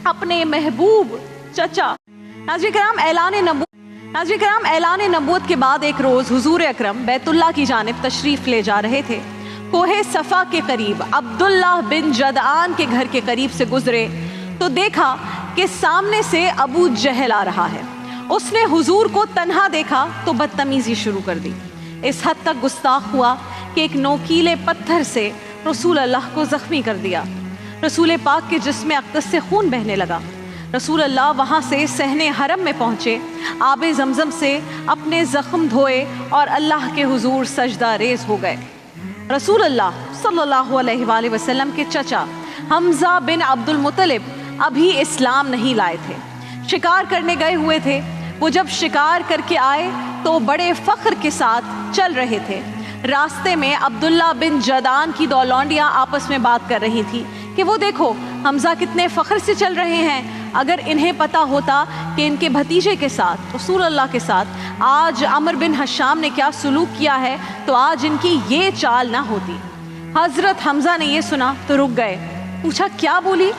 अपने महबूब चचा। नाज़रीन कराम, ऐलान नबूवत के बाद एक रोज़ हुजूर अकरम बैतुल्लाह की जानिब तशरीफ़ ले जा रहे थे। कोहे सफ़ा के करीब अब्दुल्ला बिन जदआन के घर के करीब से गुजरे तो देखा कि सामने से अबू जहल आ रहा है। उसने हुजूर को तन्हा देखा तो बदतमीज़ी शुरू कर दी। इस हद तक गुस्ताख हुआ कि एक नोकीले पत्थर से रसूल अल्लाह को ज़ख्मी कर दिया। रसूल पाक के जिस्म अक़दस से खून बहने लगा। रसूल अल्लाह वहाँ से सहने हरम में पहुँचे, आबे ज़मज़म से अपने ज़ख्म धोए और अल्लाह के हुजूर सजदा रेज़ हो गए। रसूल अल्लाह सल्लल्लाहु अलैहि वसल्लम के चचा हमज़ा बिन अब्दुल मुत्तलिब अभी इस्लाम नहीं लाए थे, शिकार करने गए हुए थे। वो जब शिकार करके आए तो बड़े फ़ख्र के साथ चल रहे थे। रास्ते में अब्दुल्ला बिन जदान की दो लौंडियाँ आपस में बात कर रही थी कि वो देखो हमज़ा कितने फ़ख्र से चल रहे हैं। अगर इन्हें पता होता कि इनके भतीजे के साथ रसूल अल्लाह के साथ आज अमर बिन हशाम ने क्या सलूक किया है तो आज इनकी ये चाल ना होती। हज़रत हमज़ा ने ये सुना तो रुक गए। पूछा क्या बोली?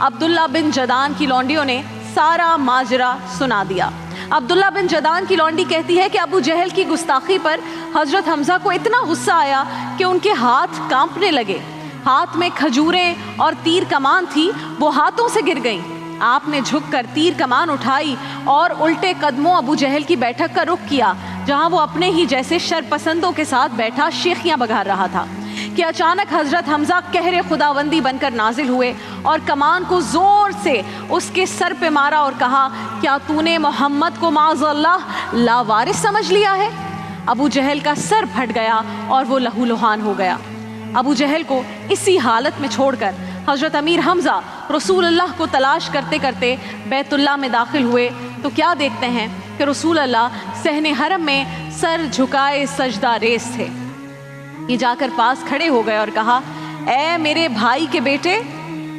अब्दुल्ला बिन जदान की लौंडियों ने सारा माजरा सुना दिया। अब्दुल्ला बिन जदान की लौंडी कहती है कि अबू जहल की गुस्ताखी पर हज़रत हमज़ा को इतना गुस्सा आया कि उनके हाथ कांपने लगे। हाथ में खजूरें और तीर कमान थी, वो हाथों से गिर गईं। आपने झुककर तीर कमान उठाई और उल्टे कदमों अबू जहल की बैठक का रुख किया, जहां वो अपने ही जैसे शरपसंदों के साथ बैठा शेखियां बघार रहा था कि अचानक हज़रत हमज़ा कहरे खुदावंदी बनकर नाजिल हुए और कमान को ज़ोर से उसके सर पे मारा और कहा, क्या तूने मोहम्मद को माज़अल्लाह लावारिस समझ लिया है? अबू जहल का सर फट गया और वो लहूलुहान हो गया। अबू जहल को इसी हालत में छोड़कर हज़रत अमीर हमज़ा रसूल अल्लाह को तलाश करते करते बैतुल्लाह में दाखिल हुए तो क्या देखते हैं कि रसूल अल्लाह सहने हरम में सर झुकाए सजदा रेस थे। ये जाकर पास खड़े हो गए और कहा, ए मेरे भाई के बेटे।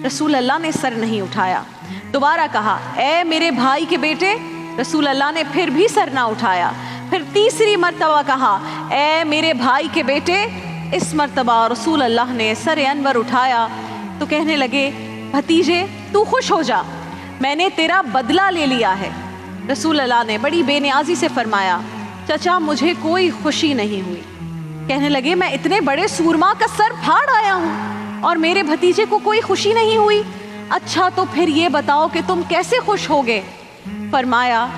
रसूल अल्लाह ने सर नहीं उठाया। दोबारा कहा, ए मेरे भाई के बेटे। रसूल अल्लाह ने फिर भी सर ना उठाया। फिर तीसरी मर्तबा कहा, ए मेरे भाई के बेटे। इस मर्तबा रसूल अल्लाह ने सर अनवर उठाया तो कहने लगे, भतीजे तू खुश हो जा, मैंने तेरा बदला ले लिया है। रसूल अल्लाह ने बड़ी बेनियाजी से फरमाया, चचा मुझे कोई खुशी नहीं हुई। कहने लगे, मैं इतने बड़े सूरमा का सर फाड़ आया हूँ और मेरे भतीजे को कोई खुशी नहीं हुई। अच्छा तो फिर ये बताओ कि तुम कैसे खुश होगे? फरमाया,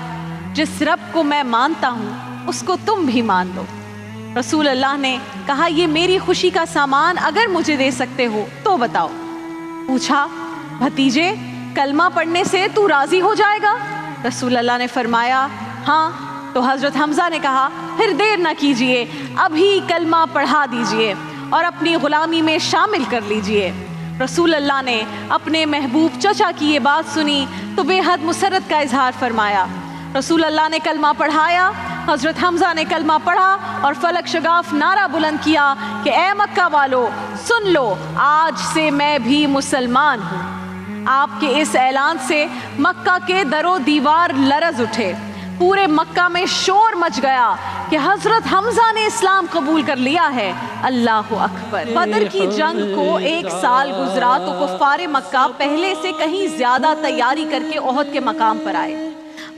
जिस रब को मैं मानता हूँ उसको तुम भी मान लो। रसूल अल्लाह ने कहा, ये मेरी खुशी का सामान अगर मुझे दे सकते हो तो बताओ। पूछा, भतीजे कलमा पढ़ने से तू राज़ी हो जाएगा? रसूल अल्लाह ने फरमाया, हाँ। तो हज़रत हमज़ा ने कहा, फिर देर ना कीजिए, अभी कलमा पढ़ा दीजिए और अपनी ग़ुलामी में शामिल कर लीजिए। रसूल अल्लाह ने अपने महबूब चचा की ये बात सुनी तो बेहद मुसरत का इजहार फरमाया। रसूल अल्लाह ने कलमा पढ़ाया, हज़रत हमज़ा ने कलमा पढ़ा और फलक शगाफ नारा बुलंद किया कि ए मक्का वालो सुन लो, आज से मैं भी मुसलमान हूँ। आपके इस ऐलान से मक्का के दरो दीवार लरज़ उठे। पूरे मक्का में शोर मच गया कि हज़रत हमज़ा ने इस्लाम कबूल कर लिया है। अल्लाहु अकबर। बदर की जंग को एक साल गुजरा तो कुफ़ारे मक्का पहले से कहीं ज़्यादा तैयारी करके ओहद के मकाम पर आए।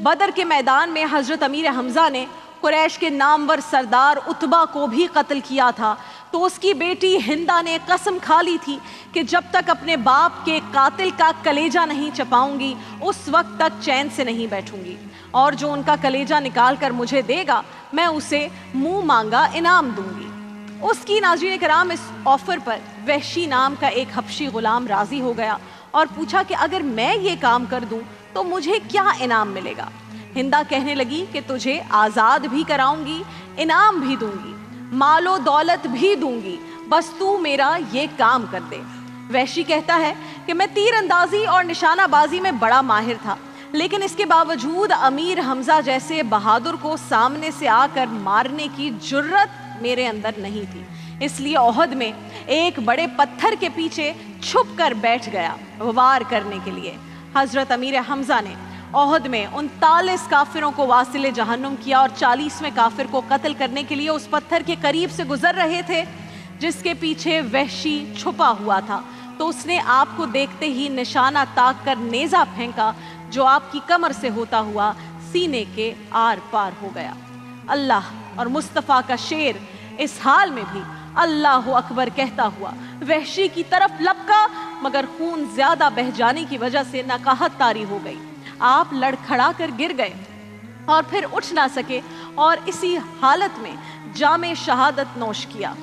बदर के मैदान में हज़रत अमीर हमज़ा ने कुरैश के नामवर सरदार उतबा को भी कत्ल किया था तो उसकी बेटी हिंदा ने कसम खा ली थी कि जब तक अपने बाप के कातिल का कलेजा नहीं चपाऊंगी उस वक्त तक चैन से नहीं बैठूंगी, और जो उनका कलेजा निकाल कर मुझे देगा मैं उसे मुंह मांगा इनाम दूंगी। उसकी नाज़रीन कराम इस ऑफ़र पर वहशी नाम का एक हबशी ग़ुलाम राज़ी हो गया और पूछा कि अगर मैं ये काम कर दूं तो मुझे क्या इनाम मिलेगा? हिंदा कहने लगी कि तुझे आज़ाद भी कराऊंगी, इनाम भी दूंगी, मालो दौलत भी दूंगी, बस तू मेरा ये काम कर दे। वहशी कहता है कि मैं तीर अंदाजी और निशानाबाजी में बड़ा माहिर था, लेकिन इसके बावजूद अमीर हमज़ा जैसे बहादुर को सामने से आकर मारने की जुर्रत मेरे अंदर नहीं थी, इसलिए ओहद में एक बड़े पत्थर के पीछे छुप कर बैठ गया वार करने के लिए। हज़रत अमीर हमज़ा ने ओहद में 39 काफिरों को वासिले जहन्नुम किया और 40वें काफिर को कत्ल करने के लिए उस पत्थर के करीब से गुजर रहे थे जिसके पीछे वहशी छुपा हुआ था। तो उसने आपको देखते ही निशाना ताक कर नेज़ा फेंका जो आपकी कमर से होता हुआ सीने के आर पार हो गया। अल्लाह और मुस्तफ़ा का शेर इस हाल में भी अल्लाह अकबर कहता हुआ वहशी की तरफ लपका, मगर खून ज्यादा बह जाने की वजह से नकाहत तारी हो गई। आप लड़खड़ा कर गिर गए और फिर उठ ना सके और इसी हालत में जामे शहादत नोश किया।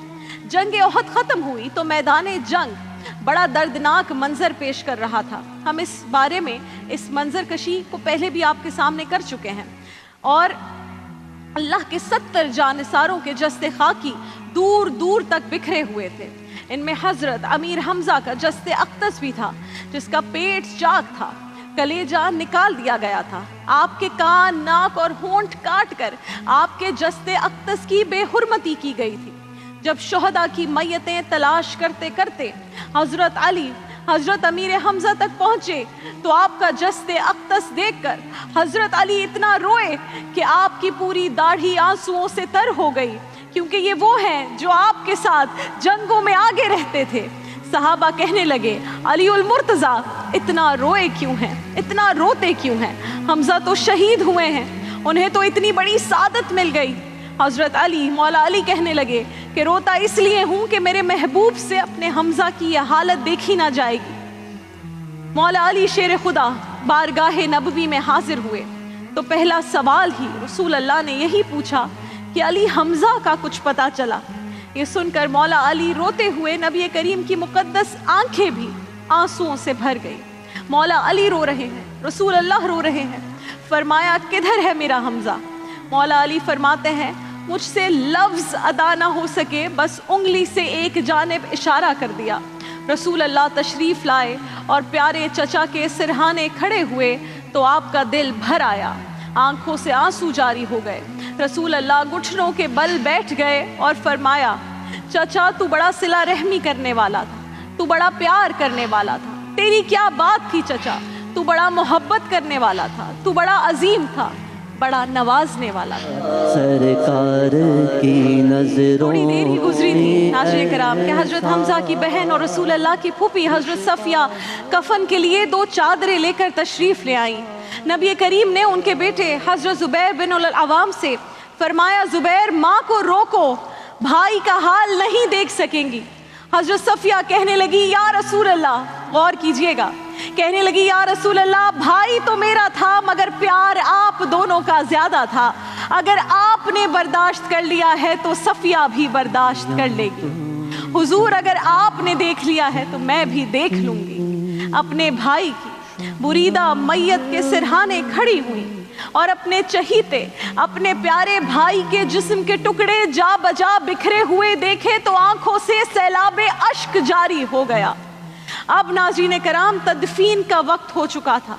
जंग ओहद खत्म हुई तो मैदान जंग बड़ा दर्दनाक मंजर पेश कर रहा था। हम इस बारे में, इस मंजर कशी को पहले भी आपके सामने कर चुके हैं। और अल्लाह के 70 जानिसारों के जस्ते खाकी दूर दूर तक बिखरे हुए थे। इनमें हजरत अमीर हमजा का जस्ते अक्तस भी था, जिसका पेट चाक था, कलेजा निकाल दिया गया था। आपके कान, नाक और होंठ काट कर आपके जस्ते अक्तस की बेहुरमती की गई थी। जब शोहदा की मैयतें तलाश करते करते हजरत अली, हजरत अमीर हमजा तक पहुंचे तो आपका जस्ते अक्तस देखकर हजरत अली इतना रोए कि आपकी पूरी दाढ़ी आंसुओं से तर हो गई, क्योंकि ये वो हैं जो आपके साथ जंगों में आगे रहते थे। सहाबा कहने लगे, अली उल मुर्तज़ा इतना रोए क्यों हैं, इतना रोते क्यों हैं? हमजा तो शहीद हुए हैं, उन्हें तो इतनी बड़ी सादत मिल गई। हजरत अली, मौला अली कहने लगे कि रोता इसलिए हूं कि मेरे महबूब से अपने हमजा की यह हालत देखी ना जाएगी। मौला अली शेर खुदा बारगाह नबवी में हाजिर हुए तो पहला सवाल ही रसूल अल्लाह ने यही पूछा कि अली हमजा का कुछ पता चला? ये सुनकर मौला अली रोते हुए नबी करीम की मुकद्दस आंखें भी आंसुओं से भर गई। मौला अली रो रहे हैं, रसूल अल्लाह रो रहे हैं। फरमाया, किधर है मेरा हमजा? मौला अली फरमाते हैं, मुझसे लफ्ज़ अदा ना हो सके, बस उंगली से एक जानिब इशारा कर दिया। रसूल अल्लाह तशरीफ़ लाए और प्यारे चचा के सिरहाने खड़े हुए तो आपका दिल भर आया, आंखों से आंसू जारी हो गए। रसूल अल्लाह घुटनों के बल बैठ गए और फरमाया, चचा तू बड़ा सिला रहमी करने वाला था, तू बड़ा प्यार करने वाला था, तेरी क्या बात थी चचा, तू बड़ा मोहब्बत करने वाला था, तू बड़ा अजीम था, बड़ा नवाजने वाला था। सरकार की नजरों थोड़ी देर ही गुजरी थी नाज़रीन कराम कि हजरत हमजा की बहन और रसूल अल्लाह की फूफी हजरत सफिया कफन के लिए 2 चादरें लेकर तशरीफ ले आई। नबी करीम ने उनके बेटे हजरत जुबैर बिन उल अवाम से फरमाया, जुबैर माँ को रोको, भाई का हाल नहीं देख सकेंगी। हजरत सफिया कहने लगी, या रसूल अल्लाह, गौर कीजिएगा, कहने लगी, या रसूल अल्लाह, भाई तो मेरा था मगर प्यार आप दोनों का ज्यादा था। अगर आपने बर्दाश्त कर लिया है तो सफिया भी बर्दाश्त कर लेगी। हुजूर अगर आपने देख लिया है तो मैं भी देख लूंगी। अपने भाई की बुरीदा मैयत के सिरहाने खड़ी हुई और अपने चहीते, अपने प्यारे भाई के जिस्म के टुकड़े जा बजा बिखरे हुए देखे तो आंखों से सैलाबे अश्क जारी हो गया। अब नाज़रीन कराम तदफीन का वक्त हो चुका था।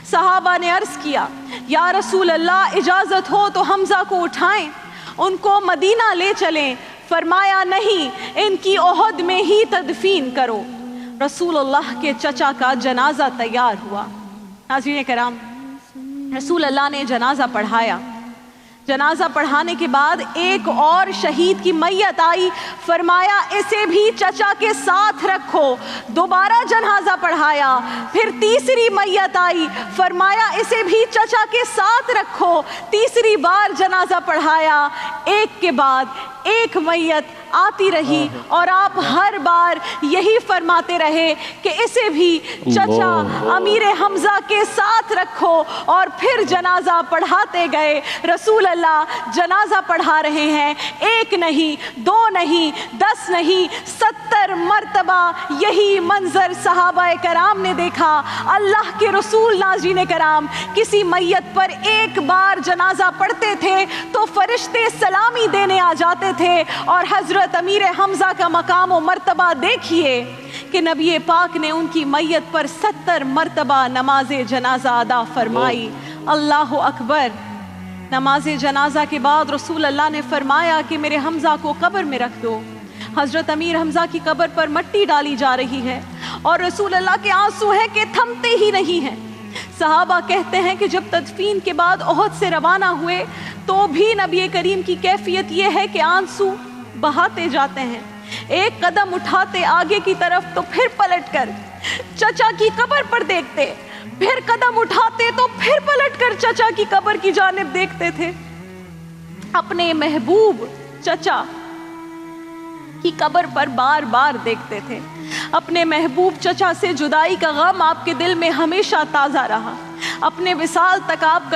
सहाबा ने अर्ज किया, या रसूल अल्लाह इजाज़त हो तो हमजा को उठाएं, उनको मदीना ले चलें। फरमाया, नहीं, इनकी ओहद में ही तदफीन करो। रसूल अल्लाह के चचा का जनाजा तैयार हुआ। नाज़रीन कराम, रसूल अल्लाह ने जनाजा पढ़ाया। जनाजा पढ़ाने के बाद एक और शहीद की मैयत आई। फरमाया, इसे भी चचा के साथ रखो। दोबारा जनाजा पढ़ाया। फिर तीसरी मैयत आई। फरमाया, इसे भी चचा के साथ रखो। तीसरी बार जनाजा पढ़ाया। एक के बाद एक मैयत आती रही और आप हर बार यही फरमाते रहे कि इसे भी चचा अमीर हमजा के साथ रखो, और फिर जनाजा पढ़ाते गए। रसूल अल्लाह जनाजा पढ़ा रहे हैं, 1 नहीं, 2 नहीं, 10 नहीं, 70 मरतबा यही मंजर सहाबाए कराम ने देखा। अल्लाह के रसूल नाज़रीन कराम किसी मैयत पर एक बार जनाजा पढ़ते थे तो फरिश्ते सलामी देने आ जाते थे। और हजरत अमीर हमजा का मकाम व मर्तबा देखिए कि नबी पाक ने उनकी मैयत पर 70 मरतबा नमाज जनाजा अदा फरमाई। अल्लाह अकबर। नमाज जनाजा के बाद रसूल अल्लाह ने फरमाया कि मेरे हमजा को कब्र में रख दो। हजरत अमीर हमजा की कब्र पर मट्टी डाली जा रही है और रसूल अल्लाह के आंसू हैं कि थमते ही नहीं हैं। सहाबा कहते हैं कि जब तदफीन के बाद ओहद से रवाना हुए तो भी नबी करीम की कैफियत ये है कि आंसू बहाते जाते हैं। ایک قدم اٹھاتے آگے کی طرف تو پھر پلٹ کر چچا کی قبر پر دیکھتے، پھر قدم اٹھاتے تو پھر پلٹ کر چچا کی قبر کی جانب دیکھتے تھے۔ اپنے محبوب چچا کی قبر پر بار بار دیکھتے تھے۔ اپنے محبوب چچا سے جدائی کا غم آپ کے دل میں ہمیشہ تازہ رہا۔ اپنے وصال تک آپ کا